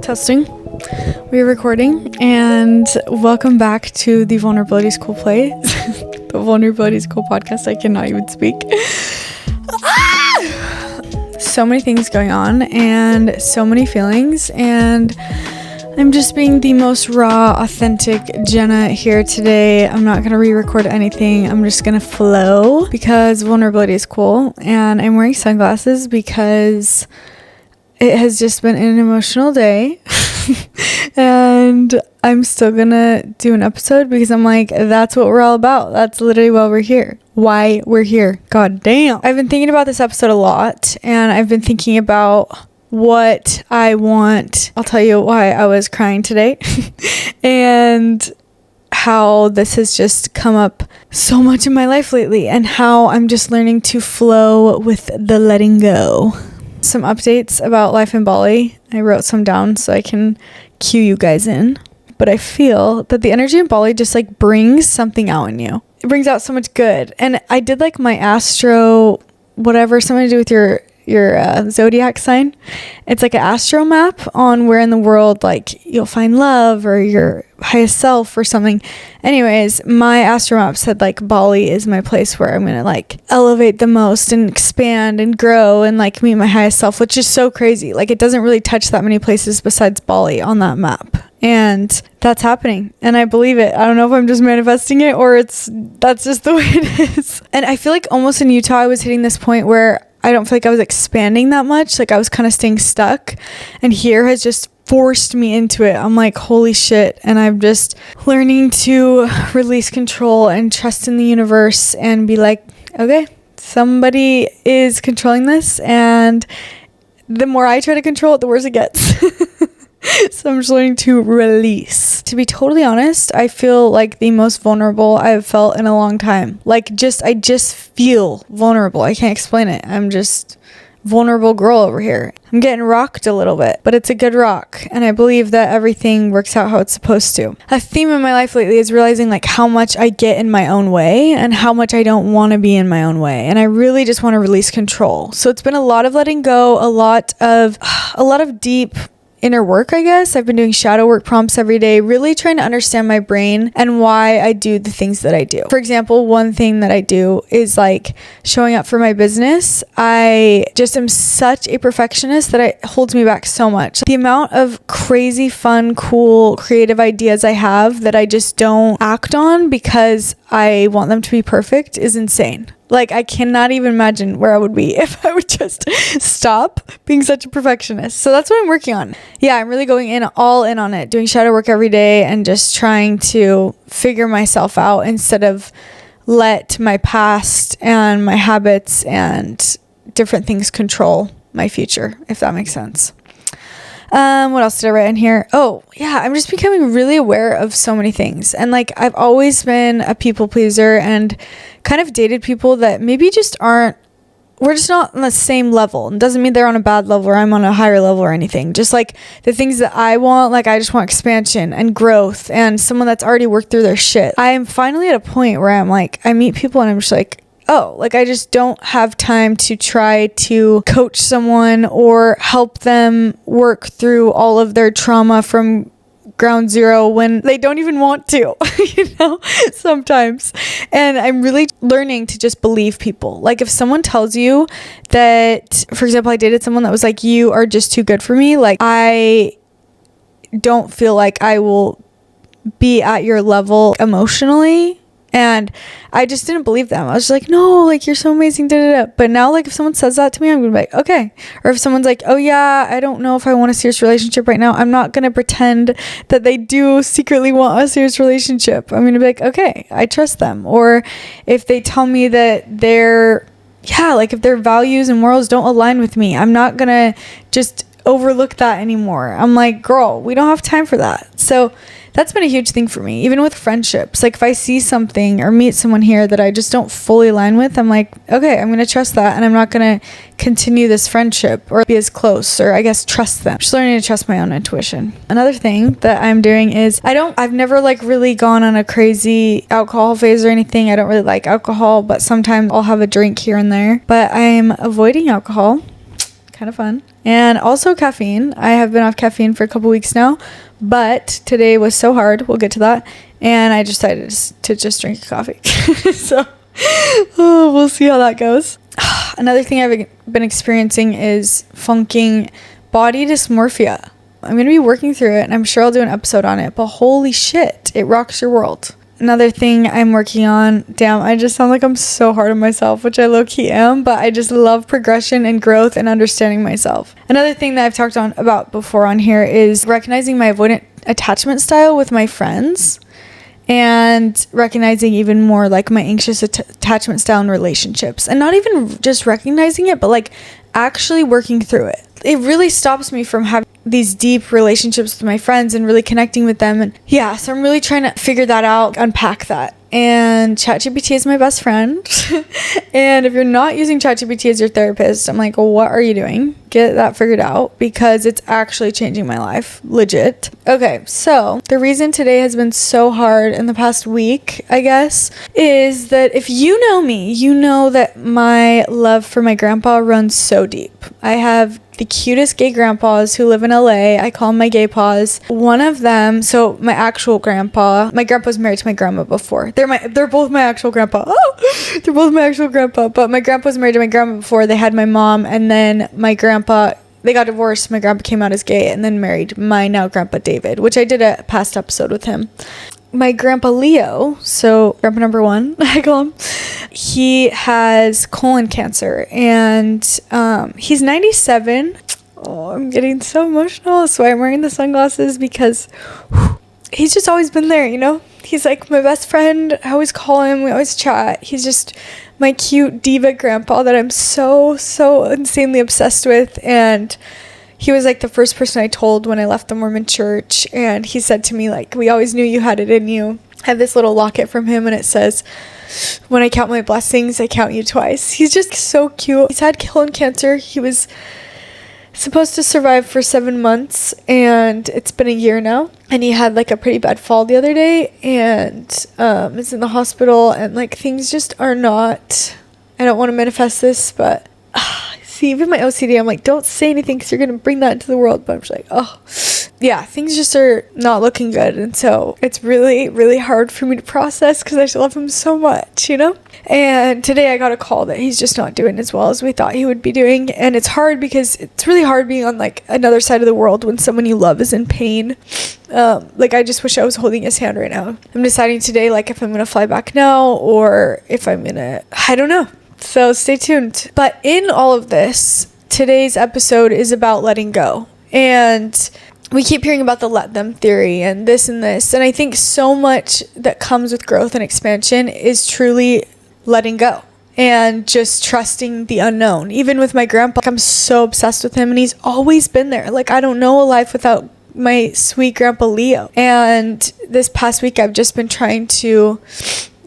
Testing. We're recording, and welcome back to the Vulnerability School Play. The Vulnerability School podcast. I cannot even speak. So many things going on, and so many feelings, and I'm just being the most raw, authentic Jenna here today. I'm not going to re-record anything. I'm just going to flow because vulnerability is cool, and I'm wearing sunglasses because it has just been an emotional day. And I'm still gonna do an episode because I'm like, that's what we're all about. That's literally why we're here. Why we're here. God damn. I've been thinking about this episode a lot, and I've been thinking about what I want. I'll tell you why I was crying today and how this has just come up so much in my life lately, and how I'm just learning to flow with the letting go. Some updates about life in Bali. I wrote some down so I can cue you guys in. But I feel that the energy in Bali just like brings something out in you. It brings out so much good. And I did like my astro, whatever, something to do with your zodiac sign. It's like an astro map on where in the world like you'll find love or your highest self or something. Anyways, my astro map said like Bali is my place where I'm gonna like elevate the most and expand and grow and like meet my highest self, which is so crazy. Like it doesn't really touch that many places besides Bali on that map. And that's happening, and I believe it. I don't know if I'm just manifesting it or that's just the way it is. And I feel like almost in Utah I was hitting this point where I don't feel like I was expanding that much. Like I was kind of staying stuck, and here has just forced me into it. I'm like, holy shit. And I'm just learning to release control and trust in the universe and be like, okay, somebody is controlling this, and the more I try to control it, the worse it gets. So I'm just learning to release. To be totally honest, I feel like the most vulnerable I've felt in a long time. Like I just feel vulnerable. I can't explain it. I'm just vulnerable girl over here. I'm getting rocked a little bit, but it's a good rock. And I believe that everything works out how it's supposed to. A theme in my life lately is realizing like how much I get in my own way and how much I don't want to be in my own way. And I really just want to release control. So it's been a lot of letting go, a lot of deep inner work, I guess. I've been doing shadow work prompts every day, really trying to understand my brain and why I do the things that I do. For example, one thing that I do is like showing up for my business. I just am such a perfectionist that it holds me back so much. The amount of crazy, fun, cool, creative ideas I have that I just don't act on because I want them to be perfect is insane. Like, I cannot even imagine where I would be if I would just stop being such a perfectionist. So that's what I'm working on. Yeah, I'm really going all in on it, doing shadow work every day and just trying to figure myself out instead of let my past and my habits and different things control my future, if that makes sense. What else did I write in here? Oh, yeah, I'm just becoming really aware of so many things. And like, I've always been a people pleaser and kind of dated people that maybe we're just not on the same level. It doesn't mean they're on a bad level or I'm on a higher level or anything. Just like the things that I want, like I just want expansion and growth and someone that's already worked through their shit. I am finally at a point where I'm like, I meet people and I'm just like, oh, like I just don't have time to try to coach someone or help them work through all of their trauma from ground zero when they don't even want to, sometimes. And I'm really learning to just believe people. Like if someone tells you that, for example, I dated someone that was like, you are just too good for me. Like I don't feel like I will be at your level emotionally. And I just didn't believe them. I was just like, no, like you're so amazing, But now, like if someone says that to me, I'm gonna be like, okay. Or if someone's like, oh yeah, I don't know if I want a serious relationship right now, I'm not gonna pretend that they do secretly want a serious relationship. I'm gonna be like, okay, I trust them. Or if they tell me that if their values and morals don't align with me, I'm not gonna just overlook that anymore. I'm like, girl, we don't have time for that. So that's been a huge thing for me, even with friendships. Like if I see something or meet someone here that I just don't fully align with, I'm like, okay, I'm going to trust that. And I'm not going to continue this friendship or be as close, or I guess trust them. Just learning to trust my own intuition. Another thing that I'm doing is I've never like really gone on a crazy alcohol phase or anything. I don't really like alcohol, but sometimes I'll have a drink here and there, but I'm avoiding alcohol. Kind of fun. and also caffeine. I have been off caffeine for a couple weeks now, but today was so hard. We'll get to that. And I decided to just drink coffee. So we'll see how that goes. Another thing I've been experiencing is funking body dysmorphia. I'm going to be working through it, and I'm sure I'll do an episode on it, but holy shit, it rocks your world. Another thing I'm working on, damn, I just sound like I'm so hard on myself, which I low-key am, but I just love progression and growth and understanding myself. Another thing that I've talked about before on here is recognizing my avoidant attachment style with my friends, and recognizing even more like my anxious attachment style in relationships, and not even just recognizing it, but like actually working through it. It really stops me from having these deep relationships with my friends and really connecting with them. And yeah, so I'm really trying to figure that out, unpack that. And ChatGPT is my best friend. And if you're not using ChatGPT as your therapist, I'm like, well, what are you doing? Get that figured out, because it's actually changing my life. Legit. Okay, so the reason today has been so hard in the past week, I guess, is that if you know me, you know that my love for my grandpa runs so deep. I have the cutest gay grandpas who live in LA. I call them my gay paws. One of them, so my actual grandpa, my grandpa's married to my grandma before. They're both my actual grandpa. Oh, they're both my actual grandpa. But my grandpa was married to my grandma before. They had my mom, and then my grandpa, they got divorced. My grandpa came out as gay and then married my now grandpa David, which I did a past episode with him. My grandpa Leo, so grandpa number one, I call him, he has colon cancer, and he's 97. Oh, I'm getting so emotional. So I'm wearing the sunglasses because he's just always been there, you know? He's like my best friend. I always call him. We always chat. He's just my cute diva grandpa that I'm so insanely obsessed with. And he was like the first person I told when I left the Mormon church. And he said to me, like, we always knew you had it in you. I have this little locket from him, and it says, when I count my blessings, I count you twice. He's just so cute. He's had colon cancer. He was supposed to survive for 7 months, and it's been a year now. And he had like a pretty bad fall the other day, and is in the hospital, and like things just are not, I don't want to manifest this, but see, even my OCD, I'm like, don't say anything because you're going to bring that into the world. But I'm just like, oh, yeah, things just are not looking good. And so it's really hard for me to process because I just love him so much, you know? And today I got a call that he's just not doing as well as we thought he would be doing. And it's hard because it's really hard being on like another side of the world when someone you love is in pain. Like I just wish I was holding his hand right now. I'm deciding today, like, if I'm going to fly back now or if I'm going to, I don't know. So stay tuned. But in all of this, today's episode is about letting go. And we keep hearing about the let them theory and this and this. And I think so much that comes with growth and expansion is truly letting go and just trusting the unknown. Even with my grandpa, I'm so obsessed with him, and he's always been there. Like, I don't know a life without my sweet grandpa Leo. And this past week, I've just been trying to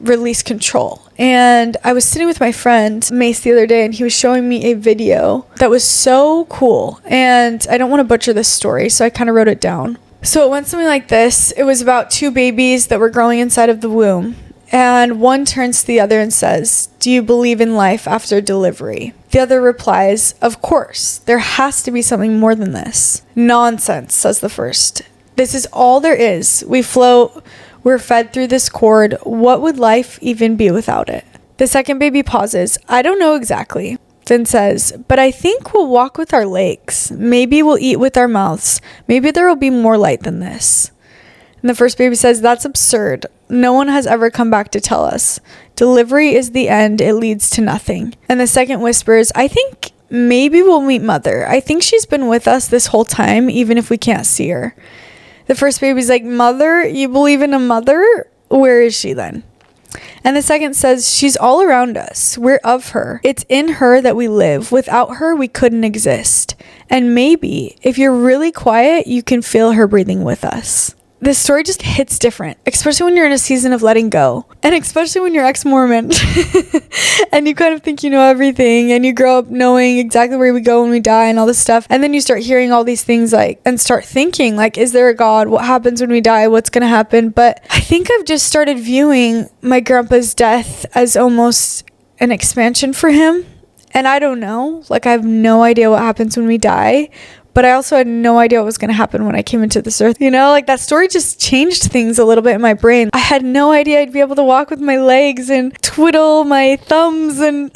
release control. And I was sitting with my friend Mace the other day, and he was showing me a video that was so cool. And I don't want to butcher this story, so I kind of wrote it down. So it went something like this. It was about two babies that were growing inside of the womb. And one turns to the other and says, "Do you believe in life after delivery?" The other replies, "Of course, there has to be something more than this." "Nonsense," says the first. "This is all there is. We float. We're fed through this cord. What would life even be without it?" The second baby pauses. "I don't know exactly." Then says, "But I think we'll walk with our legs. Maybe we'll eat with our mouths. Maybe there will be more light than this." And the first baby says, "That's absurd. No one has ever come back to tell us. Delivery is the end. It leads to nothing." And the second whispers, "I think maybe we'll meet Mother. I think she's been with us this whole time, even if we can't see her." The first baby's like, "Mother? You believe in a mother? Where is she then?" And the second says, "She's all around us. We're of her. It's in her that we live. Without her, we couldn't exist. And maybe, if you're really quiet, you can feel her breathing with us." This story just hits different, especially when you're in a season of letting go, and especially when you're ex-Mormon and you kind of think you know everything, and you grow up knowing exactly where we go when we die and all this stuff, and then you start hearing all these things, like, and start thinking, like, is there a God? What happens when we die? What's going to happen? But I think I've just started viewing my grandpa's death as almost an expansion for him. And I don't know, like I have no idea what happens when we die. But I also had no idea what was going to happen when I came into this earth. You know, like that story just changed things a little bit in my brain. I had no idea I'd be able to walk with my legs and twiddle my thumbs and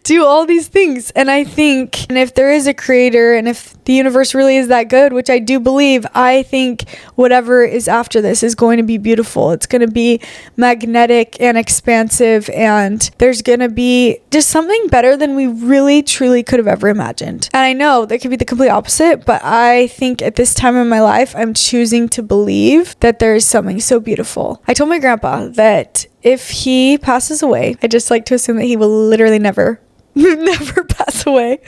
do all these things. And I think, and if there is a creator and if the universe really is that good, which I do believe, I think whatever is after this is going to be beautiful. It's going to be magnetic and expansive, and there's going to be just something better than we really truly could have ever imagined. And I know that could be the complete opposite, but I think at this time in my life, I'm choosing to believe that there is something so beautiful. I told my grandpa that if he passes away, I just like to assume that he will literally never pass away.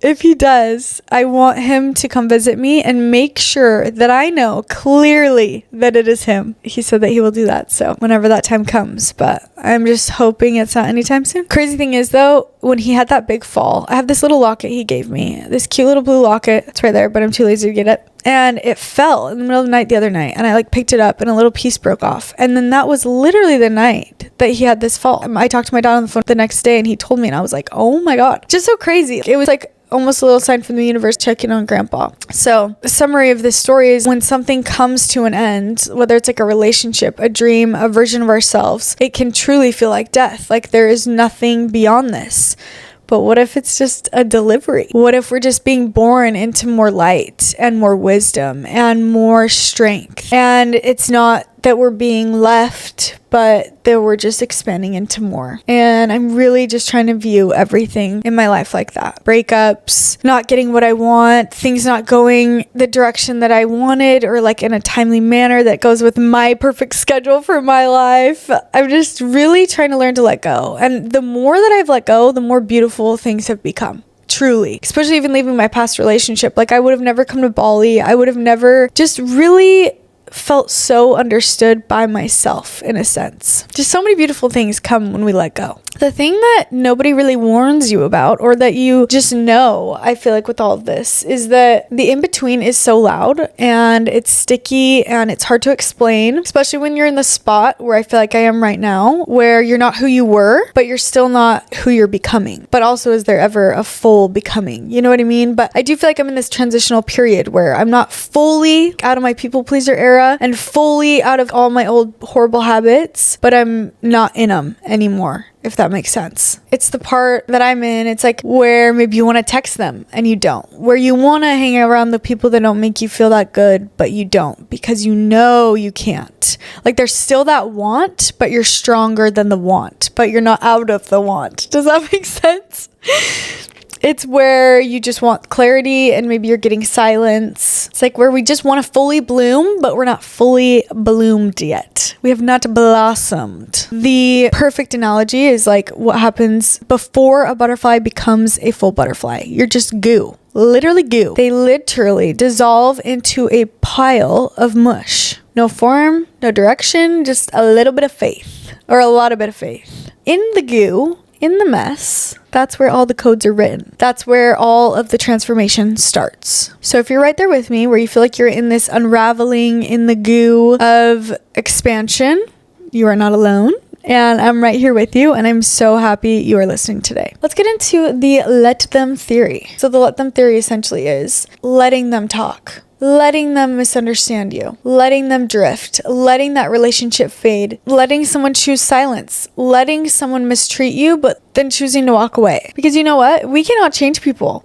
If he does, I want him to come visit me and make sure that I know clearly that it is him. He said that he will do that, so whenever that time comes, but I'm just hoping it's not anytime soon. Crazy thing is though, when he had that big fall, I have this little locket he gave me, this cute little blue locket. It's right there, but I'm too lazy to get it. And it fell in the middle of the night the other night, and I like picked it up and a little piece broke off. And then that was literally the night that he had this fall. I talked to my dad on the phone the next day and he told me, and I was like, oh my God, just so crazy. It was like almost a little sign from the universe checking on grandpa. So the summary of this story is when something comes to an end, whether it's like a relationship, a dream, a version of ourselves, it can truly feel like death. Like there is nothing beyond this. But what if it's just a delivery? What if we're just being born into more light and more wisdom and more strength? And it's not that we're being left, but that we're just expanding into more. And I'm really just trying to view everything in my life like that. Breakups, not getting what I want, things not going the direction that I wanted or like in a timely manner that goes with my perfect schedule for my life. I'm just really trying to learn to let go. And the more that I've let go, the more beautiful things have become. Truly, especially even leaving my past relationship. Like I would have never come to Bali. I would have never just really felt so understood by myself in a sense. Just so many beautiful things come when we let go. The thing that nobody really warns you about, or that you just know, I feel like with all of this, is that the in-between is so loud and it's sticky and it's hard to explain, especially when you're in the spot where I feel like I am right now, where you're not who you were, but you're still not who you're becoming. But also, is there ever a full becoming? You know what I mean? But I do feel like I'm in this transitional period where I'm not fully out of my people pleaser era and fully out of all my old horrible habits, but I'm not in them anymore, if that makes sense. It's the part that I'm in. It's like where maybe you want to text them and you don't, where you want to hang around the people that don't make you feel that good, but you don't because you know you can't. Like there's still that want, but you're stronger than the want, but you're not out of the want. Does that make sense? It's where you just want clarity and maybe you're getting silence. It's like where we just want to fully bloom, but we're not fully bloomed yet. We have not blossomed. The perfect analogy is like what happens before a butterfly becomes a full butterfly. You're just goo. Literally goo. They literally dissolve into a pile of mush. No form, no direction, just a little bit of faith, or a lot of bit of faith. In the goo, in the mess, that's where all the codes are written. That's where all of the transformation starts. So if you're right there with me, where you feel like you're in this unraveling in the goo of expansion, you are not alone. And I'm right here with you, and I'm so happy you are listening today. Let's get into the let them theory. So the let them theory essentially is letting them talk. Letting them misunderstand you, letting them drift, letting that relationship fade, letting someone choose silence, letting someone mistreat you, but then choosing to walk away. Because you know what? We cannot change people.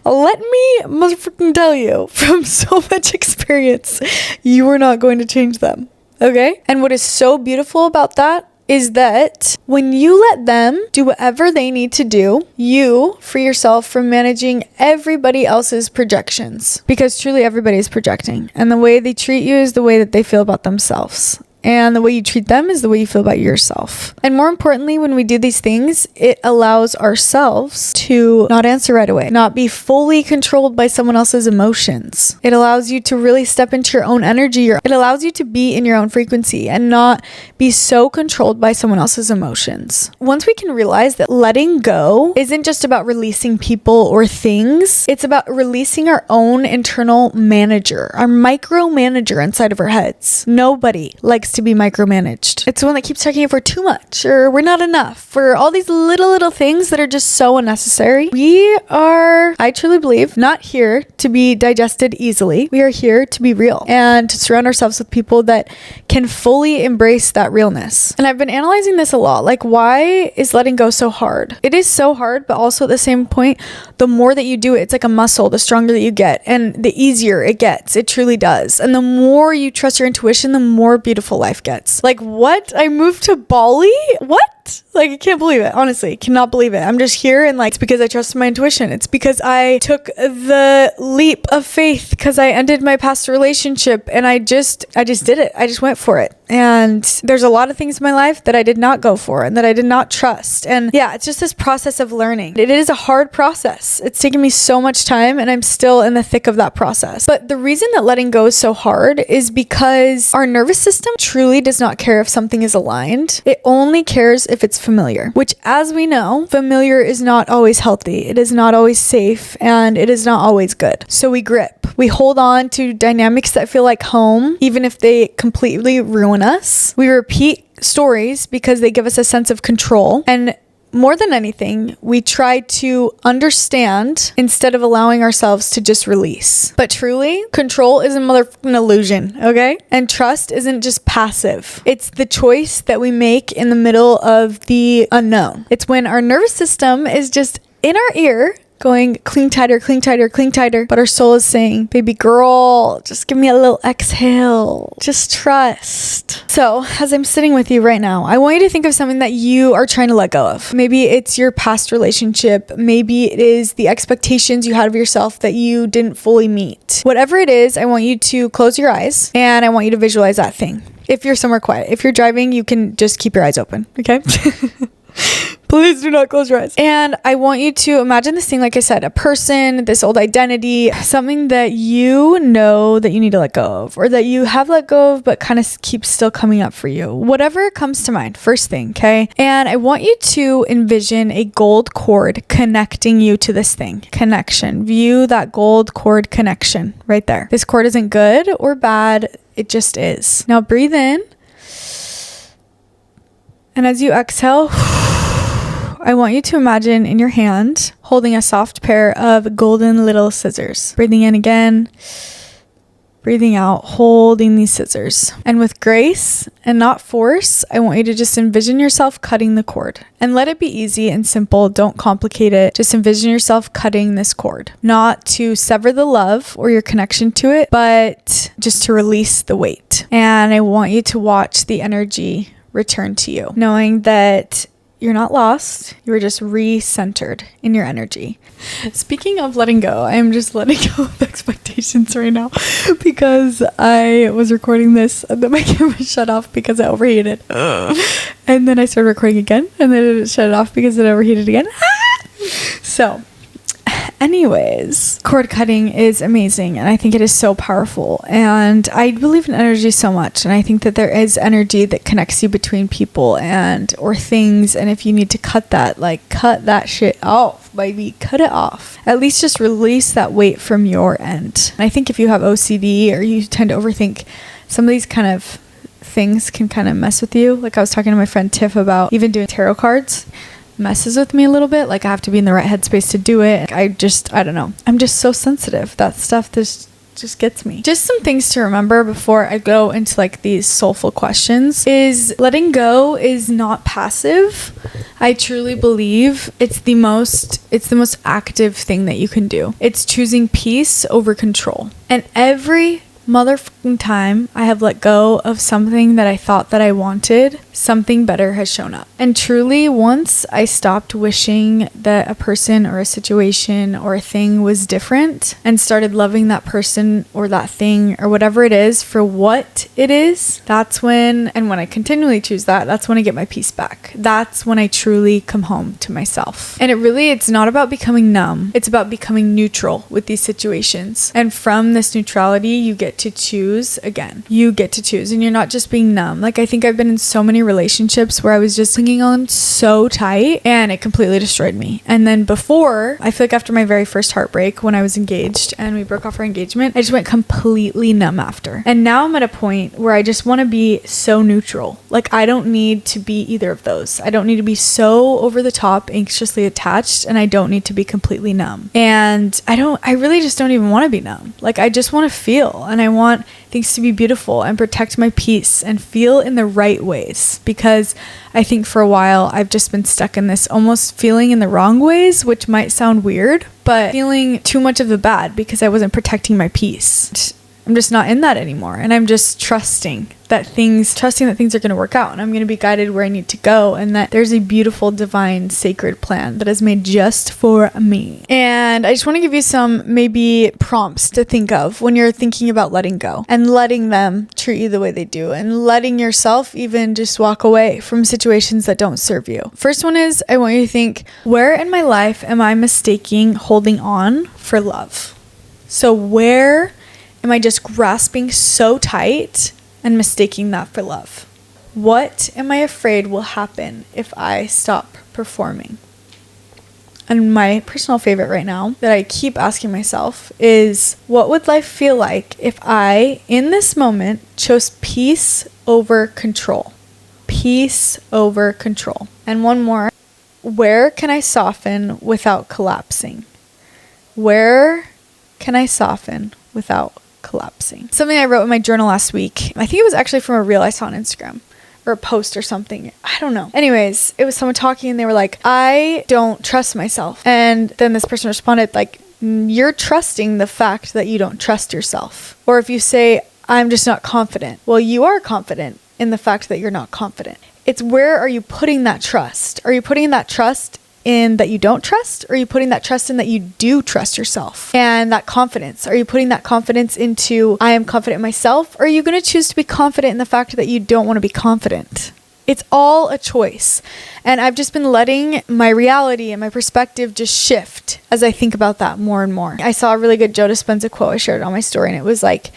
Let me motherfucking tell you from so much experience, you are not going to change them. Okay? And what is so beautiful about that is that when you let them do whatever they need to do, you free yourself from managing everybody else's projections. Because truly everybody is projecting. And the way they treat you is the way that they feel about themselves. And the way you treat them is the way you feel about yourself. And more importantly, when we do these things, it allows ourselves to not answer right away, not be fully controlled by someone else's emotions. It allows you to really step into your own energy. It allows you to be in your own frequency and not be so controlled by someone else's emotions. Once we can realize that letting go isn't just about releasing people or things, it's about releasing our own internal manager, our micromanager inside of our heads. Nobody likes to be micromanaged. It's the one that keeps checking if we're too much or we're not enough, for all these little things that are just so unnecessary. We are, I truly believe, not here to be digested easily. We are here to be real and to surround ourselves with people that can fully embrace that realness. And I've been analyzing this a lot. Like, why is letting go so hard? It is so hard, but also at the same point, the more that you do it, it's like a muscle, the stronger that you get and the easier it gets. It truly does. And the more you trust your intuition, the more beautiful life gets. Like, what? I moved to Bali? What? Like, I can't believe it. Honestly, cannot believe it. I'm just here, and like, it's because I trusted my intuition. It's because I took the leap of faith, because I ended my past relationship and I just did it. I just went for it. And there's a lot of things in my life that I did not go for and that I did not trust. And yeah, it's just this process of learning. It is a hard process. It's taken me so much time and I'm still in the thick of that process. But the reason that letting go is so hard is because our nervous system truly does not care if something is aligned. It only cares if it's familiar, which, as we know, familiar is not always healthy. It is not always safe, and it is not always good. So we grip. We hold on to dynamics that feel like home, even if they completely ruin us. We repeat stories because they give us a sense of control. And more than anything, we try to understand instead of allowing ourselves to just release. But truly, control is a motherfucking illusion, okay? And trust isn't just passive. It's the choice that we make in the middle of the unknown. It's when our nervous system is just in our ear going, cling tighter, cling tighter, cling tighter. But our soul is saying, baby girl, just give me a little exhale. Just trust. So as I'm sitting with you right now, I want you to think of something that you are trying to let go of. Maybe it's your past relationship. Maybe it is the expectations you had of yourself that you didn't fully meet. Whatever it is, I want you to close your eyes and I want you to visualize that thing. If you're somewhere quiet, if you're driving, you can just keep your eyes open, okay? Please do not close your eyes. And I want you to imagine this thing, like I said, a person, this old identity, something that you know that you need to let go of, or that you have let go of, but kind of keeps still coming up for you. Whatever comes to mind, first thing, okay? And I want you to envision a gold cord connecting you to this thing. Connection. View that gold cord connection right there. This cord isn't good or bad. It just is. Now breathe in. And as you exhale, I want you to imagine in your hand holding a soft pair of golden little scissors. Breathing in again, breathing out, holding these scissors. And with grace and not force, I want you to just envision yourself cutting the cord. And let it be easy and simple. Don't complicate it. Just envision yourself cutting this cord. Not to sever the love or your connection to it, but just to release the weight. And I want you to watch the energy return to you, knowing that you're not lost. You were just re-centered in your energy. Speaking of letting go, I am just letting go of expectations right now because I was recording this and then my camera shut off because it overheated. And then I started recording again and then it shut off because it overheated again. So anyways, cord cutting is amazing and I think it is so powerful, and I believe in energy so much, and I think that there is energy that connects you between people and or things, and if you need to cut that, like, cut that shit off, baby. Cut it off. At least just release that weight from your end. And I think if you have OCD or you tend to overthink, some of these kind of things can kind of mess with you. Like I was talking to my friend Tiff about even doing tarot cards. Messes with me a little bit. Like I have to be in the right headspace to do it. I don't know. I'm just so sensitive. That stuff just gets me. Just some things to remember before I go into like these soulful questions is letting go is not passive. I truly believe it's the most active thing that you can do. It's choosing peace over control. And every motherfucking time I have let go of something that I thought that I wanted, something better has shown up. And truly, once I stopped wishing that a person or a situation or a thing was different and started loving that person or that thing or whatever it is for what it is, that's when, and when I continually choose that, that's when I get my peace back. That's when I truly come home to myself. And it's not about becoming numb. It's about becoming neutral with these situations. And from this neutrality, you get get to choose again. You get to choose, and you're not just being numb. Like, I think I've been in so many relationships where I was just clinging on so tight and it completely destroyed me. And then before, I feel like after my very first heartbreak, when I was engaged and we broke off our engagement, I just went completely numb after. And now I'm at a point where I just want to be so neutral. Like, I don't need to be either of those. I don't need to be so over the top, anxiously attached, and I don't need to be completely numb. And I really just don't even want to be numb. Like, I just want to feel, and I want things to be beautiful and protect my peace and feel in the right ways, because I think for a while I've just been stuck in this almost feeling in the wrong ways, which might sound weird, but feeling too much of the bad because I wasn't protecting my peace. I'm just not in that anymore, and I'm just trusting that things are going to work out, and I'm going to be guided where I need to go, and that there's a beautiful, divine, sacred plan that is made just for me. And I just want to give you some maybe prompts to think of when you're thinking about letting go and letting them treat you the way they do, and letting yourself even just walk away from situations that don't serve you. First one is, I want you to think, where in my life am I mistaking holding on for love? So where am I just grasping so tight and mistaking that for love? What am I afraid will happen if I stop performing? And my personal favorite right now that I keep asking myself is, what would life feel like if I, in this moment, chose peace over control? Peace over control. And one more, where can I soften without collapsing? Where can I soften without collapsing? Something I wrote in my journal last week. I think it was actually from a reel I saw on Instagram or a post or something. I don't know. Anyways, it was someone talking and they were like, I don't trust myself. And then this person responded like, you're trusting the fact that you don't trust yourself. Or if you say, I'm just not confident. Well, you are confident in the fact that you're not confident. It's where are you putting that trust? Are you putting that trust in that you don't trust? Or are you putting that trust in that you do trust yourself? And that confidence, are you putting that confidence into, I am confident in myself? Or are you going to choose to be confident in the fact that you don't want to be confident? It's all a choice. And I've just been letting my reality and my perspective just shift as I think about that more and more. I saw a really good Joe Dispenza quote. I shared it on my story, and it was like,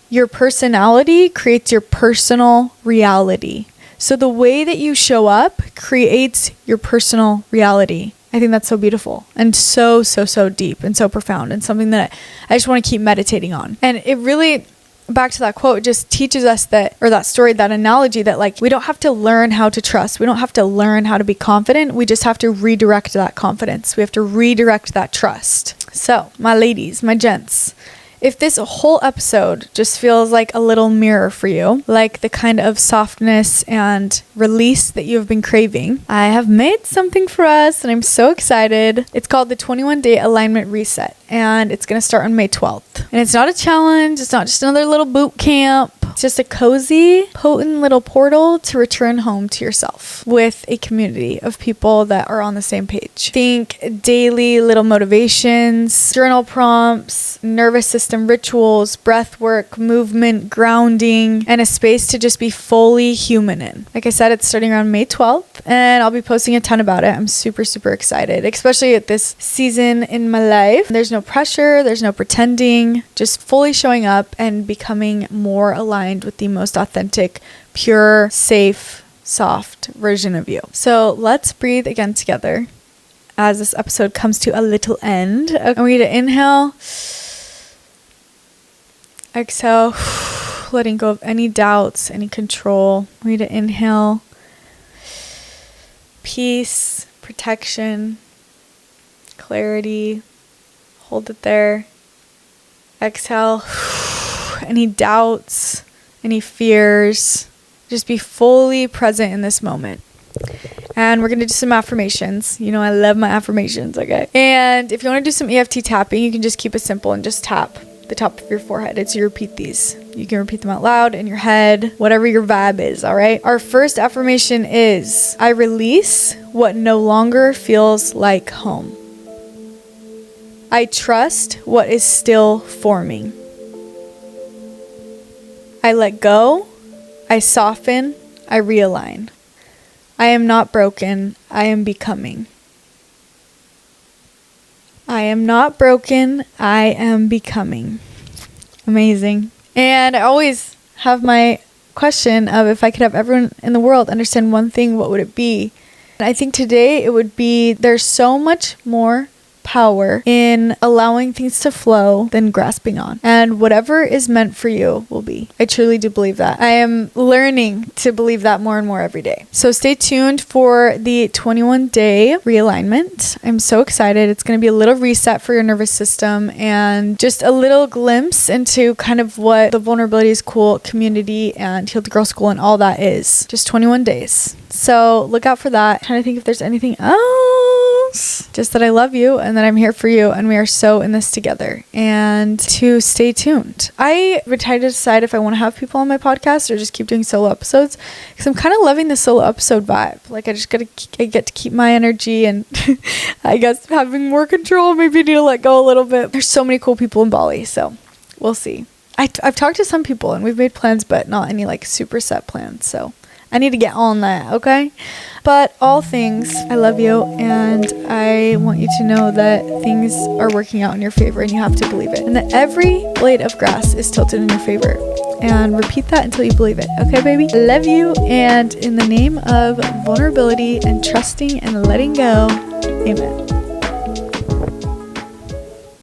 your personality creates your personal reality. So the way that you show up creates your personal reality. I think that's so beautiful and so deep and so profound, and something that I just want to keep meditating on. And it really, back to that quote, just teaches us that, or that story, that analogy that like, we don't have to learn how to trust. We don't have to learn how to be confident. We just have to redirect that confidence. We have to redirect that trust. So my ladies, my gents, if this whole episode just feels like a little mirror for you, like the kind of softness and release that you have been craving, I have made something for us and I'm so excited. It's called the 21-Day Alignment Reset, and it's going to start on May 12th. And it's not a challenge. It's not just another little boot camp. It's just a cozy, potent little portal to return home to yourself with a community of people that are on the same page. Think daily little motivations, journal prompts, nervous system rituals, breath work, movement, grounding, and a space to just be fully human in. Like I said, it's starting around May 12th, and I'll be posting a ton about it. I'm super excited, especially at this season in my life. There's no pressure, there's no pretending, just fully showing up and becoming more aligned with the most authentic, pure, safe, soft version of you. So let's breathe again together as this episode comes to a little end. I want you to inhale, exhale, letting go of any doubts, any control. I want you to inhale peace, protection, clarity. Hold it there. Exhale any doubts, any fears. Just be fully present in this moment. And we're going to do some affirmations. You know, I love my affirmations, okay? And if you want to do some EFT tapping, you can just keep it simple and just tap the top of your forehead. It's you repeat these. You can repeat them out loud in your head, whatever your vibe is, all right? Our first affirmation is, I release what no longer feels like home. I trust what is still forming. I let go, I soften, I realign. I am not broken, I am becoming. I am not broken, I am becoming. Amazing. And I always have my question of, if I could have everyone in the world understand one thing, what would it be? And I think today it would be, there's so much more power in allowing things to flow than grasping on, and whatever is meant for you will be. I truly do believe that. I am learning to believe that more and more every day. So stay tuned for the 21-day realignment. I'm so excited. It's going to be a little reset for your nervous system and just a little glimpse into kind of what the Vulnerability is Cool community and Heal the Girl School and all that is. Just 21 days. So look out for that. I'm trying to think if there's anything else. Just that I love you and that I'm here for you, and we are so in this together, and to stay tuned. I would try to decide if I want to have people on my podcast or just keep doing solo episodes, because I'm kind of loving the solo episode vibe. Like, I get to keep my energy, and I guess having more control. Maybe I need to let go a little bit. There's so many cool people in Bali, so we'll see. I've talked to some people and we've made plans, but not any like super set plans, so I need to get on that, okay? But all things, I love you, and I want you to know that things are working out in your favor, and you have to believe it. And that every blade of grass is tilted in your favor. And repeat that until you believe it. Okay, baby? I love you, and in the name of vulnerability and trusting and letting go, amen.